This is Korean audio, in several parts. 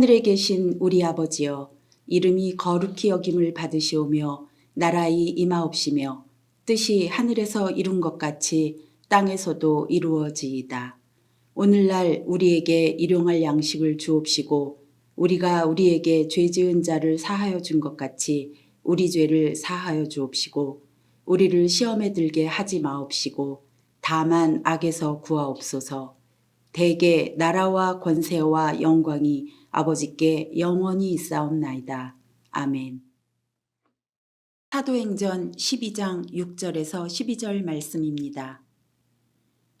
하늘에 계신 우리 아버지여, 이름이 거룩히 여김을 받으시오며 나라의 임하옵시며 뜻이 하늘에서 이룬 것 같이 땅에서도 이루어지이다. 오늘날 우리에게 일용할 양식을 주옵시고 우리가 우리에게 죄 지은 자를 사하여 준 것 같이 우리 죄를 사하여 주옵시고 우리를 시험에 들게 하지 마옵시고 다만 악에서 구하옵소서. 대개 나라와 권세와 영광이 아버지께 영원히 있사옵나이다. 아멘. 사도행전 12장 6절에서 12절 말씀입니다.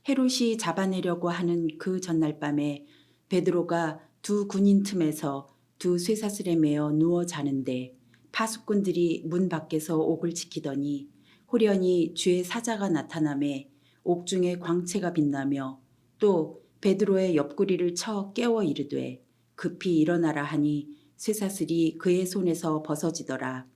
헤롯이 잡아내려고 하는 그 전날 밤에 베드로가 두 군인 틈에서 두 쇠사슬에 매어 누워 자는데 파수꾼들이 문 밖에서 옥을 지키더니 호련히 주의 사자가 나타나매 옥중에 광채가 빛나며 또 베드로의 옆구리를 쳐 깨워 이르되 급히 일어나라 하니 쇠사슬이 그의 손에서 벗어지더라.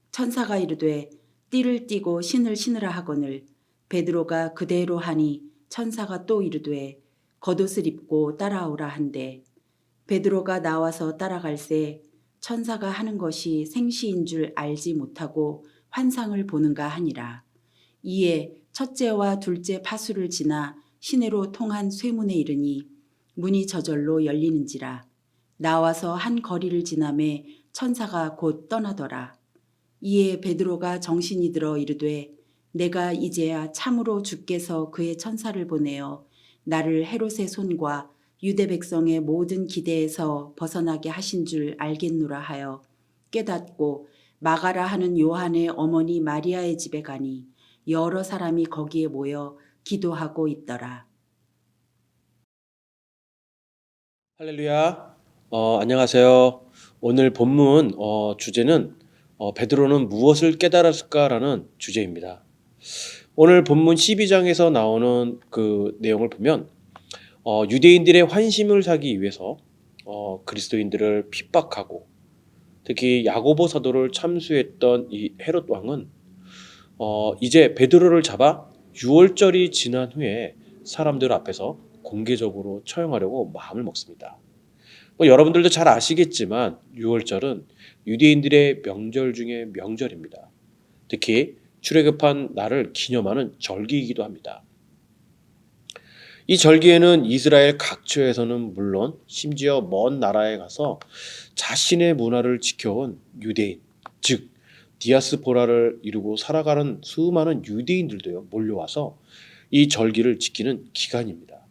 천사가 이르되 띠를 띠고 신을 신으라 하거늘 베드로가 그대로 하니 천사가 또 이르되 겉옷을 입고 따라오라 한대 베드로가 나와서 따라갈새 천사가 하는 것이 생시인 줄 알지 못하고 환상을 보는가 하니라. 이에 첫째와 둘째 파수를 지나 시내로 통한 쇠문에 이르니 문이 저절로 열리는지라. 나와서 한 거리를 지나매 천사가 곧 떠나더라. 이에 베드로가 정신이 들어 이르되 내가 이제야 참으로 주께서 그의 천사를 보내어 나를 헤롯의 손과 유대 백성의 모든 기대에서 벗어나게 하신 줄 알겠노라 하여 깨닫고 마가라 하는 요한의 어머니 마리아의 집에 가니 여러 사람이 거기에 모여 기도하고 있더라. 할렐루야. 안녕하세요. 오늘 본문 주제는 베드로는 무엇을 깨달았을까라는 주제입니다. 오늘 본문 12장에서 나오는 그 내용을 보면 유대인들의 환심을 사기 위해서 그리스도인들을 핍박하고 특히 야고보 사도를 참수했던 이 헤롯 왕은 이제 베드로를 잡아 유월절이 지난 후에 사람들 앞에서 공개적으로 처형하려고 마음을 먹습니다. 여러분들도 잘 아시겠지만 유월절은 유대인들의 명절 중에 명절입니다. 특히 출애굽한 날을 기념하는 절기이기도 합니다. 이 절기에는 이스라엘 각처에서는 물론 심지어 먼 나라에 가서 자신의 문화를 지켜온 유대인, 즉 디아스포라를 이루고 살아가는 수많은 유대인들도요 몰려와서 이 절기를 지키는 기간입니다.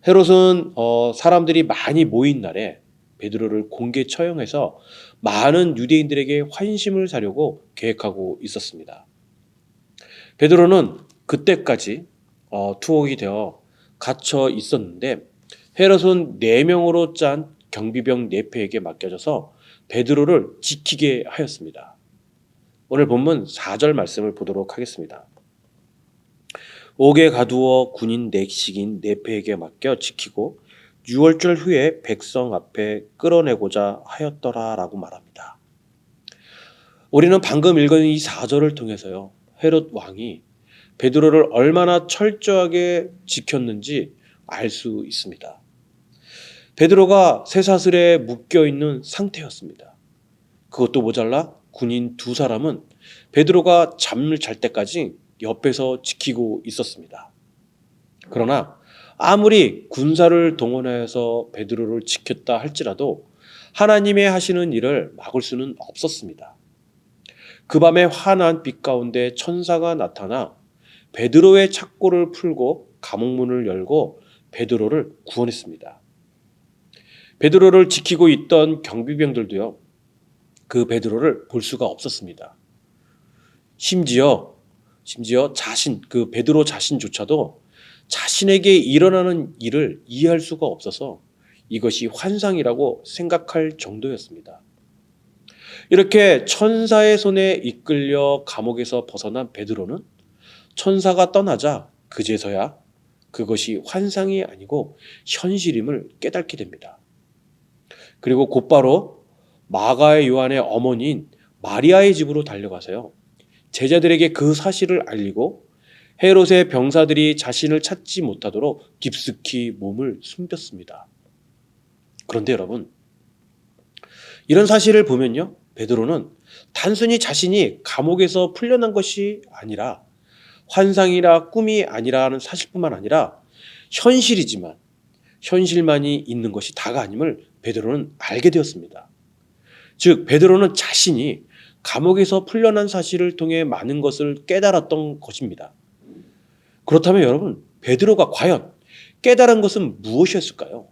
헤롯은 사람들이 많이 모인 날에 베드로를 공개 처형해서 많은 유대인들에게 환심을 사려고 계획하고 있었습니다. 베드로는 그때까지 투옥이 되어 갇혀 있었는데 헤롯은 4명으로 짠 경비병 4패에게 맡겨져서 베드로를 지키게 하였습니다. 오늘 본문 4절 말씀을 보도록 하겠습니다. 옥에 가두어 군인 4식인 4패에게 맡겨 지키고 6월절 후에 백성 앞에 끌어내고자 하였더라 라고 말합니다. 우리는 방금 읽은 이 4절을 통해서요 헤롯 왕이 베드로를 얼마나 철저하게 지켰는지 알 수 있습니다. 베드로가 쇠사슬에 묶여있는 상태였습니다. 그것도 모자라 군인 2사람은 베드로가 잠을 잘 때까지 옆에서 지키고 있었습니다. 그러나 아무리 군사를 동원하여서 베드로를 지켰다 할지라도 하나님의 하시는 일을 막을 수는 없었습니다. 그 밤에 환한 빛 가운데 천사가 나타나 베드로의 착고를 풀고 감옥문을 열고 베드로를 구원했습니다. 베드로를 지키고 있던 경비병들도요 그 베드로를 볼 수가 없었습니다. 심지어 그 베드로 자신조차도 자신에게 일어나는 일을 이해할 수가 없어서 이것이 환상이라고 생각할 정도였습니다. 이렇게 천사의 손에 이끌려 감옥에서 벗어난 베드로는 천사가 떠나자 그제서야 그것이 환상이 아니고 현실임을 깨닫게 됩니다. 그리고 곧바로 마가의 요한의 어머니인 마리아의 집으로 달려가서요 제자들에게 그 사실을 알리고 헤롯의 병사들이 자신을 찾지 못하도록 깊숙이 몸을 숨겼습니다. 그런데 여러분, 이런 사실을 보면요, 베드로는 단순히 자신이 감옥에서 풀려난 것이 아니라 환상이나 꿈이 아니라는 사실뿐만 아니라 현실이지만 현실만이 있는 것이 다가 아님을 베드로는 알게 되었습니다. 즉 베드로는 자신이 감옥에서 풀려난 사실을 통해 많은 것을 깨달았던 것입니다. 그렇다면 여러분, 베드로가 과연 깨달은 것은 무엇이었을까요?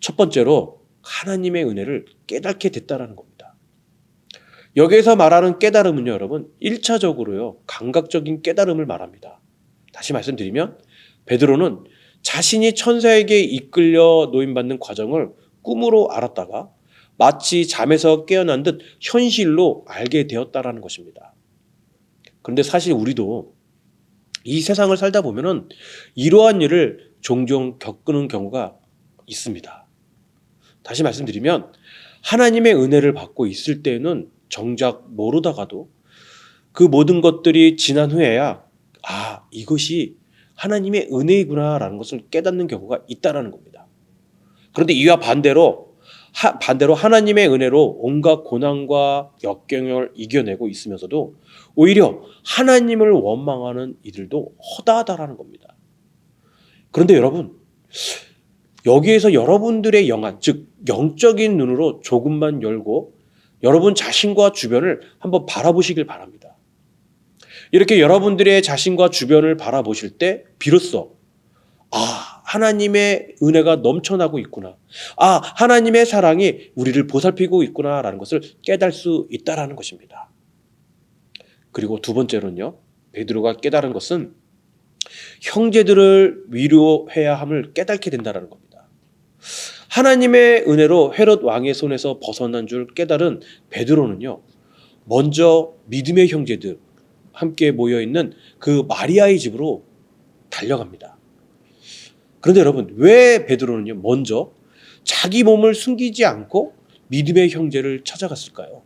첫 번째로 하나님의 은혜를 깨닫게 됐다라는 겁니다. 여기에서 말하는 깨달음은요, 여러분, 1차적으로요, 감각적인 깨달음을 말합니다. 다시 말씀드리면 베드로는 자신이 천사에게 이끌려 노임받는 과정을 꿈으로 알았다가 마치 잠에서 깨어난 듯 현실로 알게 되었다라는 것입니다. 그런데 사실 우리도 이 세상을 살다 보면은 이러한 일을 종종 겪는 경우가 있습니다. 다시 말씀드리면 하나님의 은혜를 받고 있을 때는 정작 모르다가도 그 모든 것들이 지난 후에야 이것이 하나님의 은혜이구나라는 것을 깨닫는 경우가 있다라는 겁니다. 그런데 이와 반대로 하나님의 은혜로 온갖 고난과 역경을 이겨내고 있으면서도 오히려 하나님을 원망하는 이들도 허다하다라는 겁니다. 그런데 여러분, 여기에서 여러분들의 영안, 즉 영적인 눈으로 조금만 열고 여러분 자신과 주변을 한번 바라보시길 바랍니다. 이렇게 여러분들의 자신과 주변을 바라보실 때 비로소 하나님의 은혜가 넘쳐나고 있구나. 하나님의 사랑이 우리를 보살피고 있구나라는 것을 깨달을 수 있다라는 것입니다. 그리고 두 번째로는요, 베드로가 깨달은 것은 형제들을 위로해야 함을 깨닫게 된다는 겁니다. 하나님의 은혜로 헤롯 왕의 손에서 벗어난 줄 깨달은 베드로는요, 먼저 믿음의 형제들 함께 모여있는 그 마리아의 집으로 달려갑니다. 그런데 여러분, 왜 베드로는요, 먼저 자기 몸을 숨기지 않고 믿음의 형제를 찾아갔을까요?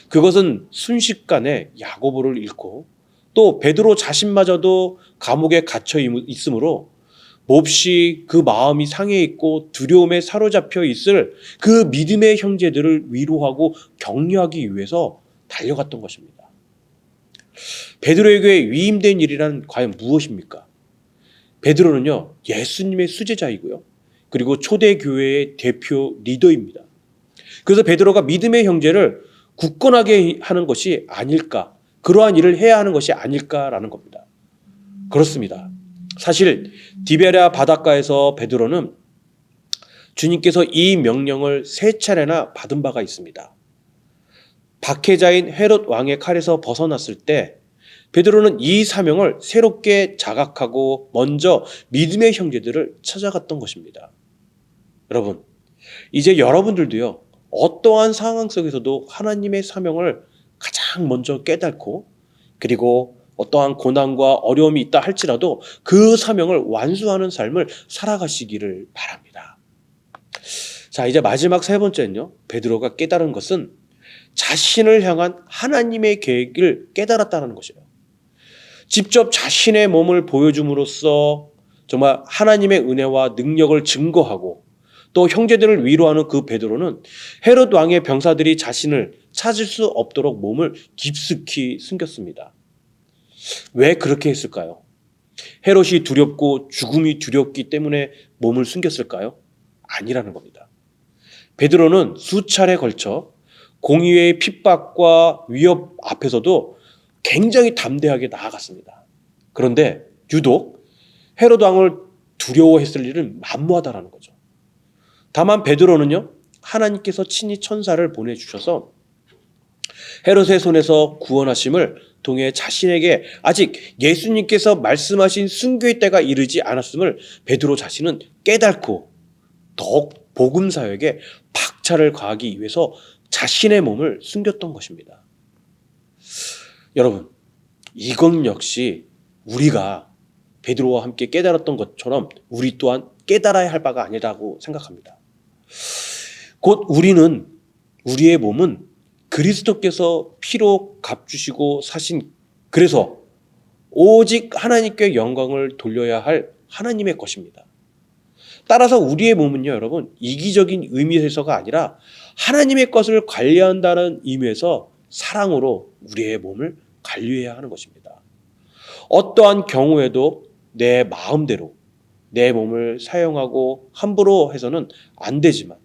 그것은 순식간에 야고보를 잃고 또 베드로 자신마저도 감옥에 갇혀 있으므로 몹시 그 마음이 상해 있고 두려움에 사로잡혀 있을 그 믿음의 형제들을 위로하고 격려하기 위해서 달려갔던 것입니다. 베드로에게 위임된 일이란 과연 무엇입니까? 베드로는요, 예수님의 수제자이고요, 그리고 초대교회의 대표 리더입니다. 그래서 베드로가 믿음의 형제를 굳건하게 하는 것이 아닐까, 그러한 일을 해야 하는 것이 아닐까라는 겁니다. 그렇습니다. 사실 디베랴 바닷가에서 베드로는 주님께서 이 명령을 3차례나 받은 바가 있습니다. 박해자인 헤롯 왕의 칼에서 벗어났을 때 베드로는 이 사명을 새롭게 자각하고 먼저 믿음의 형제들을 찾아갔던 것입니다. 여러분, 이제 여러분들도요, 어떠한 상황 속에서도 하나님의 사명을 가장 먼저 깨닫고, 그리고 어떠한 고난과 어려움이 있다 할지라도 그 사명을 완수하는 삶을 살아가시기를 바랍니다. 자, 이제 마지막 세 번째는요, 베드로가 깨달은 것은 자신을 향한 하나님의 계획을 깨달았다는 것이에요. 직접 자신의 몸을 보여줌으로써 정말 하나님의 은혜와 능력을 증거하고 또 형제들을 위로하는 그 베드로는 헤롯 왕의 병사들이 자신을 찾을 수 없도록 몸을 깊숙이 숨겼습니다. 왜 그렇게 했을까요? 헤롯이 두렵고 죽음이 두렵기 때문에 몸을 숨겼을까요? 아니라는 겁니다. 베드로는 수차례 걸쳐 공의의 핍박과 위협 앞에서도 굉장히 담대하게 나아갔습니다. 그런데 유독 헤롯 왕을 두려워했을 일은 만무하다라는 거죠. 다만 베드로는요, 하나님께서 친히 천사를 보내주셔서 헤롯의 손에서 구원하심을 통해 자신에게 아직 예수님께서 말씀하신 순교의 때가 이르지 않았음을 베드로 자신은 깨닫고 더욱 복음 사역에 박차를 가하기 위해서 자신의 몸을 숨겼던 것입니다. 여러분, 이건 역시 우리가 베드로와 함께 깨달았던 것처럼 우리 또한 깨달아야 할 바가 아니라고 생각합니다. 곧 우리의 몸은 그리스도께서 피로 값주시고 사신, 그래서 오직 하나님께 영광을 돌려야 할 하나님의 것입니다. 따라서 우리의 몸은요, 여러분, 이기적인 의미에서가 아니라 하나님의 것을 관리한다는 의미에서 사랑으로 우리의 몸을 관리해야 하는 것입니다. 어떠한 경우에도 내 마음대로 내 몸을 사용하고 함부로 해서는 안 되지만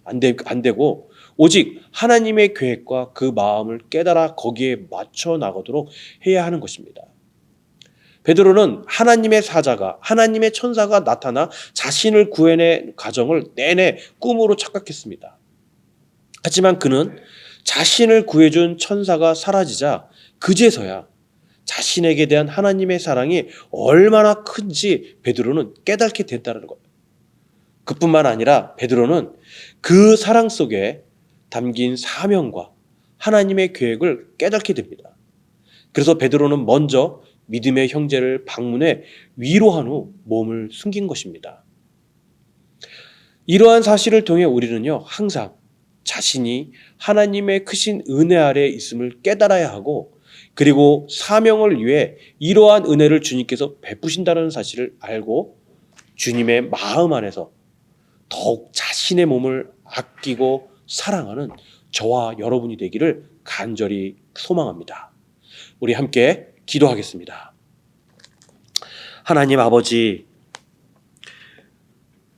안 되고 오직 하나님의 계획과 그 마음을 깨달아 거기에 맞춰 나가도록 해야 하는 것입니다. 베드로는 하나님의 사자가, 하나님의 천사가 나타나 자신을 구해낸 과정을 내내 꿈으로 착각했습니다. 하지만 그는 자신을 구해준 천사가 사라지자 그제서야 자신에게 대한 하나님의 사랑이 얼마나 큰지 베드로는 깨닫게 됐다는 거예요. 그뿐만 아니라 베드로는 그 사랑 속에 담긴 사명과 하나님의 계획을 깨닫게 됩니다. 그래서 베드로는 먼저 믿음의 형제를 방문해 위로한 후 몸을 숨긴 것입니다. 이러한 사실을 통해 우리는요, 항상 자신이 하나님의 크신 은혜 아래에 있음을 깨달아야 하고, 그리고 사명을 위해 이러한 은혜를 주님께서 베푸신다는 사실을 알고 주님의 마음 안에서 더욱 자신의 몸을 아끼고 사랑하는 저와 여러분이 되기를 간절히 소망합니다. 우리 함께 기도하겠습니다. 하나님 아버지,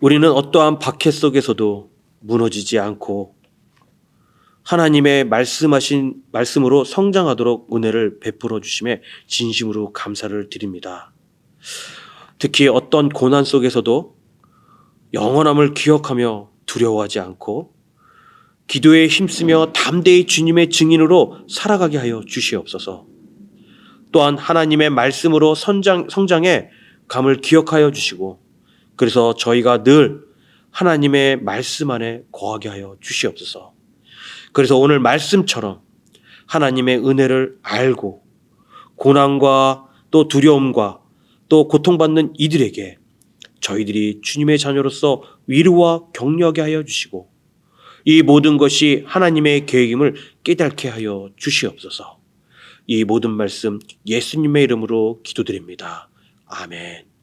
우리는 어떠한 박해 속에서도 무너지지 않고 하나님의 말씀으로 성장하도록 은혜를 베풀어 주심에 진심으로 감사를 드립니다. 특히 어떤 고난 속에서도 영원함을 기억하며 두려워하지 않고 기도에 힘쓰며 담대히 주님의 증인으로 살아가게 하여 주시옵소서. 또한 하나님의 말씀으로 성장해 감을 기억하여 주시고, 그래서 저희가 늘 하나님의 말씀 안에 거하게 하여 주시옵소서. 그래서 오늘 말씀처럼 하나님의 은혜를 알고 고난과 또 두려움과 또 고통받는 이들에게 저희들이 주님의 자녀로서 위로와 격려하게 하여 주시고, 이 모든 것이 하나님의 계획임을 깨닫게 하여 주시옵소서. 이 모든 말씀 예수님의 이름으로 기도드립니다. 아멘.